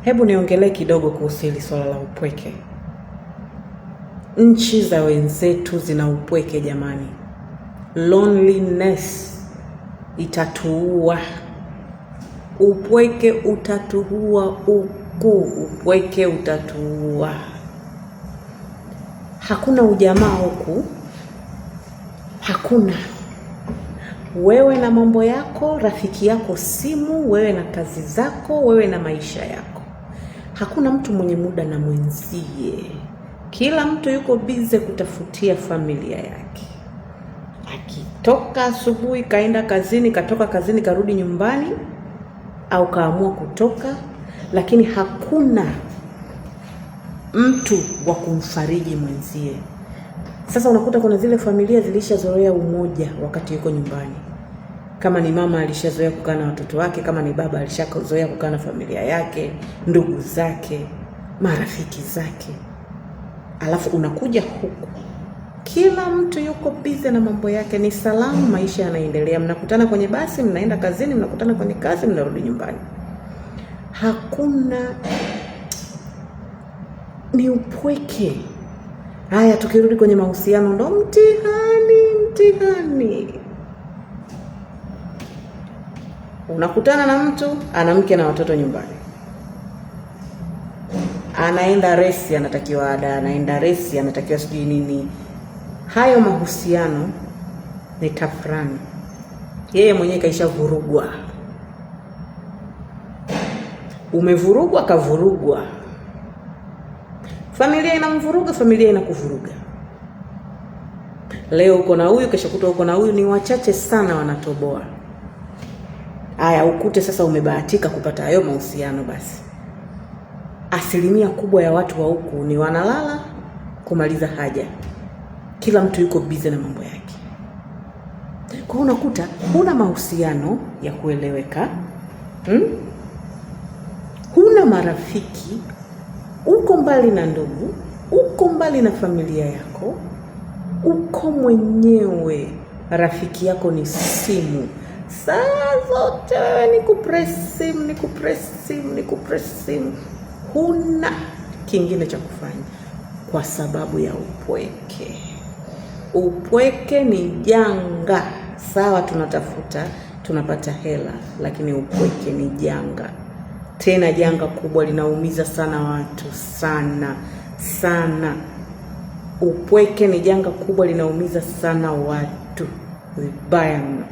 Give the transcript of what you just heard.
Hebu niongelee kidogo kuhusu hili swala la upweke. Nchi za wenzetu zina upweke jamani. Loneliness itatuua. Upweke utatuua upweke utatuua. Hakuna ujamaa huku. Hakuna. Wewe na mambo yako, rafiki yako simu, wewe na kazi zako, wewe na maisha yako. Hakuna mtu mwenye muda na mwenzie. Kila mtu yuko bize kutafutia familia yake. Akitoka asubuhi kaenda kazini, katoka kazini karudi nyumbani, au kaamua kutoka, lakini hakuna mtu wa kumfariji mwenzie. Sasa unakuta kuna zile familia zilishazoea umoja wakati yuko nyumbani. Kama ni mama alishazoea kukaa na watoto wake, kama ni baba alishazoea kukaa na familia yake, ndugu zake, marafiki zake. Alafu unakuja huku, kila mtu yuko busy na mambo yake, ni salamu, maisha yanaendelea. Mnakutana kwenye basi, mnaenda kazini, mnakutana kwenye kazi, mnarudi nyumbani. Hakuna, ni upweke. Haya, tukirudi kwenye mahusiano ndo mtihani. Unakutana na mtu, ana mke na watoto nyumbani. Anaenda resi, anatakiwa ada, anaenda resi, anatakiwa sijui nini. Hayo mahusiano ni tafrani. Yeye mwenyewe kaisha vurugwa. Umevurugwa, kavurugwa. Familia inamvuruga, familia inakuvuruga. Leo uko na huyu, kesho kutwa uko na huyu. Ni wachache sana wanatoboa. Haya, ukute sasa umebahatika kupata hayo mahusiano basi. Asilimia kubwa ya watu wa huku ni wanalala kumaliza haja. Kila mtu yuko busy na mambo yake. Kwa unakuta huna mahusiano ya kueleweka. Huna marafiki, uko mbali na ndugu, uko mbali na familia yako, uko mwenyewe. Rafiki yako ni simu. Saa zote wewe ni kupress simu. Huna kingine cha kufanya kwa sababu ya upweke. Upweke ni janga. Sawa, tunatafuta, tunapata hela, lakini upweke ni janga. Tena janga kubwa, linaumiza sana watu, sana. Upweke ni janga kubwa, linaumiza sana watu vibaya mno.